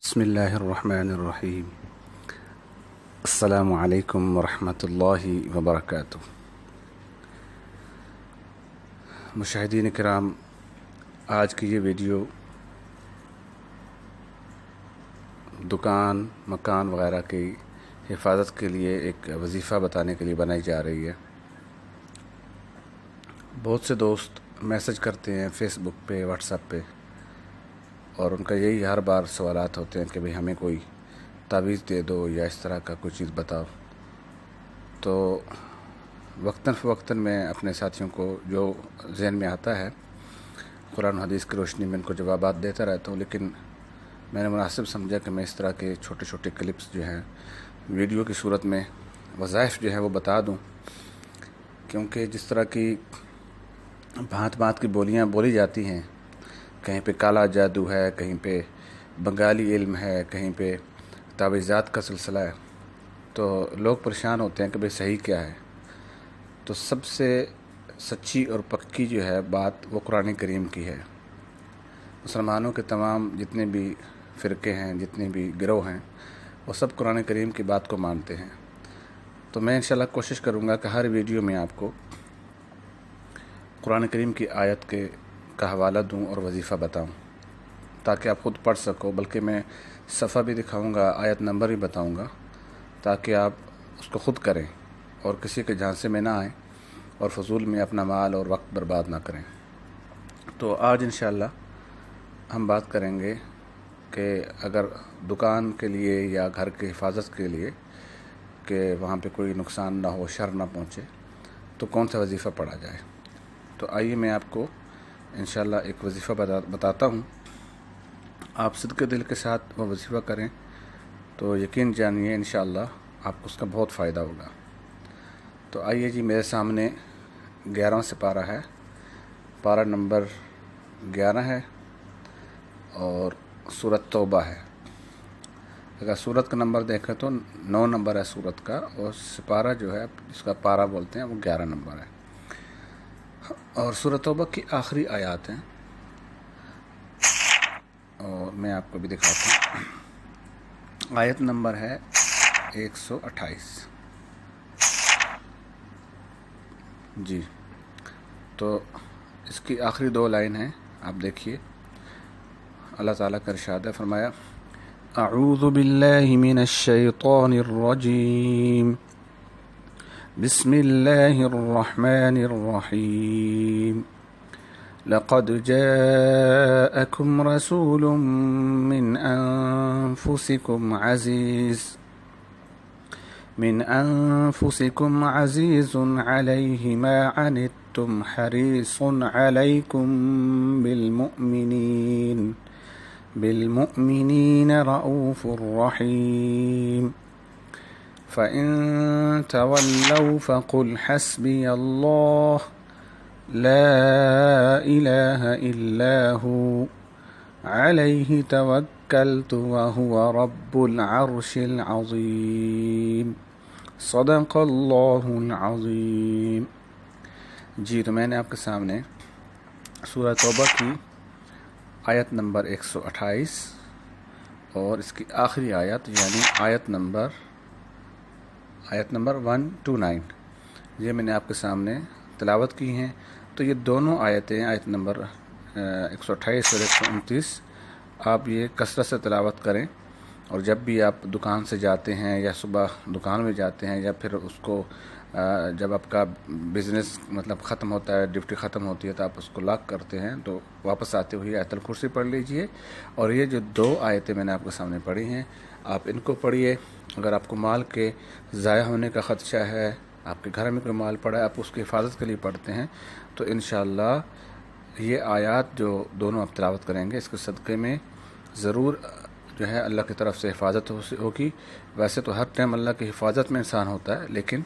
बिस्मिल्लाहिर्रहमानिर्रहीम। अस्सलामु अलैकुम वरहमतुल्लाहि वबरकातुह। मुशाहिदीन किराम, आज की ये वीडियो दुकान मकान वग़ैरह की हिफाजत के लिए एक वजीफ़ा बताने के लिए बनाई जा रही है। बहुत से दोस्त मैसेज करते हैं फ़ेसबुक पे, व्हाट्सएप पे, और उनका यही हर बार सवालात होते हैं कि भाई हमें कोई तावीज़ दे दो या इस तरह का कोई चीज़ बताओ। तो वक्तन फ़वक्तन मैं अपने साथियों को जो ज़हन में आता है कुरान हदीस की रोशनी में उनको जवाबात देता रहता हूँ, लेकिन मैंने मुनासिब समझा कि मैं इस तरह के छोटे छोटे क्लिप्स जो हैं वीडियो की सूरत में वज़ाइफ जो है वो बता दूँ, क्योंकि जिस तरह की भांत भांत की बोलियाँ बोली जाती हैं, कहीं पे काला जादू है, कहीं पे बंगाली इल्म है, कहीं पे तावीज़ात का सिलसिला है, तो लोग परेशान होते हैं कि भाई सही क्या है। तो सबसे सच्ची और पक्की जो है बात वो कुरान करीम की है। मुसलमानों के तमाम जितने भी फ़िरके हैं, जितने भी गिरोह हैं, वो सब कुरान करीम की बात को मानते हैं। तो मैं इंशाल्लाह कोशिश करूँगा कि हर वीडियो में आपको कुरान करीम की आयत का हवाला दूँ और वजीफ़ा बताऊँ, ताकि आप ख़ुद पढ़ सको। बल्कि मैं सफ़ा भी दिखाऊँगा, आयत नंबर भी बताऊँगा, ताकि आप उसको ख़ुद करें और किसी के झांसे में ना आए और फजूल में अपना माल और वक्त बर्बाद ना करें। तो आज इंशाअल्लाह हम बात करेंगे कि अगर दुकान के लिए या घर की हिफाजत के लिए कि वहाँ पे कोई नुकसान ना हो, शर ना पहुँचे, तो कौन सा वजीफ़ा पढ़ा जाए। तो आइए मैं आपको इंशाअल्लाह एक वजीफ़ा बताता हूँ। आप सिद्क़े दिल के साथ वो वजीफ़ा करें तो यकीन जानिए इंशाअल्लाह आपको उसका बहुत फ़ायदा होगा। तो आइए जी, मेरे सामने 11वां सिपारा है, पारा नंबर 11 है और सूरत तौबा है। अगर सूरत का नंबर देखें तो 9 नंबर है सूरत का, और सिपारा जो है जिसका पारा बोलते हैं वो 11 नंबर है। और सूरत तौबा की आखिरी आयत हैं, और मैं आपको भी दिखाता हूँ। आयत नंबर है 128 जी। तो इसकी आखिरी 2 लाइन हैं, आप देखिए। अल्लाह ताला का इरशाद है, फरमाया अऊज़ु बिल्लाहि मिनश शैतानिर रजीम, बिस्मिल्लाहिर रहमानिर रहीम, लक़द जाअकुम रसूलुम मिन अनफुसिकुम अज़ीज़ुन अलैहि मा अनित्तुम हरीसुन अलैकुम बिलमुमिनीन रऊफ़ुर रहीम, फ़इन तवल्लव फ़क़ुल हस्बियल्लाह ला इलाहा इल्ला हु अलैहि तवक्कलतु व हुवा रब्बुल अर्शिल अज़ीम, सदक़ल्लाहुल अज़ीम। जी, तो मैंने आपके सामने सूरह तौबा की आयत नंबर 128 और इसकी आखिरी आयत यानी आयत नंबर 129 ये मैंने आपके सामने तिलावत की हैं। तो ये दोनों आयतें, आयत नंबर 128 और 129, आप ये कसरत से तिलावत करें। और जब भी आप दुकान से जाते हैं या सुबह दुकान में जाते हैं, या फिर उसको जब आपका बिज़नेस मतलब ख़त्म होता है, ड्यूटी ख़त्म होती है, तो आप उसको लॉक करते हैं, तो वापस आते हुए आयतुल कुर्सी पढ़ लीजिए। और ये जो 2 आयतें मैंने आपके सामने पढ़ी हैं, आप इनको पढ़िए। अगर आपको माल के ज़ाया होने का ख़दशा है, आपके घर में कोई माल पड़ा है, आप उसकी हिफाजत के लिए पढ़ते हैं, तो इंशाअल्लाह ये आयत जो दोनों आप तिलावत करेंगे, इसके सदक़े में ज़रूर जो है अल्लाह की तरफ से हिफाजत होगी। वैसे तो हर टाइम अल्लाह की हिफाजत में इंसान होता है, लेकिन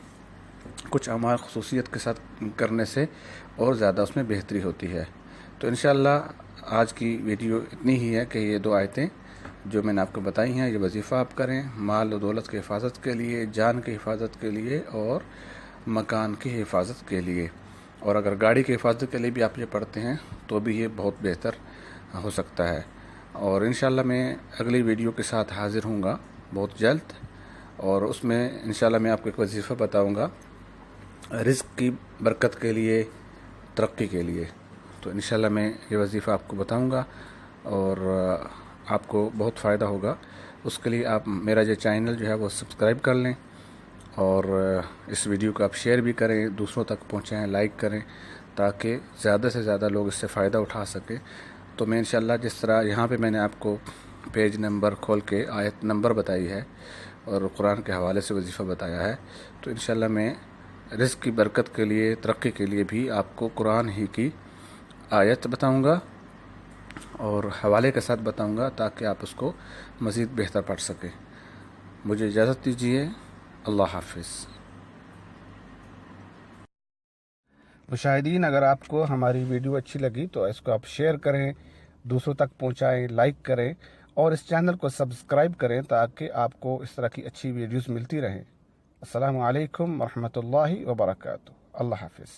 कुछ अमाल ख़ुसूसियत के साथ करने से और ज़्यादा उसमें बेहतरी होती है। तो इंशाअल्लाह आज की वीडियो इतनी ही है कि ये 2 आयतें जो मैंने आपको बताई हैं, ये वजीफ़ा आप करें माल और दौलत की हिफाजत के लिए, जान की हिफाजत के लिए और मकान की हिफाजत के लिए। और अगर गाड़ी की हिफाजत के लिए भी आप ये पढ़ते हैं तो भी ये बहुत बेहतर हो सकता है। اور انشاءاللہ میں اگلی ویڈیو کے ساتھ حاضر ہوں گا بہت جلد، اور اس میں انشاءاللہ میں آپ کو ایک وظیفہ بتاؤں گا رزق کی برکت کے لیے، ترقی کے لیے۔ تو انشاءاللہ میں یہ وظیفہ آپ کو بتاؤں گا اور آپ کو بہت فائدہ ہوگا۔ اس کے لیے آپ میرا جو چینل جو ہے وہ سبسکرائب کر لیں، اور اس ویڈیو کو آپ شیئر بھی کریں، دوسروں تک پہنچائیں، لائک کریں، تاکہ زیادہ سے زیادہ لوگ اس سے فائدہ اٹھا سکیں۔ تو میں انشاءاللہ جس طرح یہاں پہ میں نے آپ کو پیج نمبر کھول کے آیت نمبر بتائی ہے اور قرآن کے حوالے سے وظیفہ بتایا ہے، تو انشاءاللہ میں رزق کی برکت کے لیے، ترقی کے لیے بھی آپ کو قرآن ہی کی آیت بتاؤں گا اور حوالے کے ساتھ بتاؤں گا، تاکہ آپ اس کو مزید بہتر پڑھ سکیں۔ مجھے اجازت دیجیے، اللہ حافظ۔ مشاہدین، اگر آپ کو ہماری ویڈیو اچھی لگی تو اس کو آپ شیئر کریں، دوسروں تک پہنچائیں، لائک کریں، اور اس چینل کو سبسکرائب کریں تاکہ آپ کو اس طرح کی اچھی ویڈیوز ملتی رہیں۔ السلام علیکم ورحمۃ اللہ وبرکاتہ۔ اللہ حافظ۔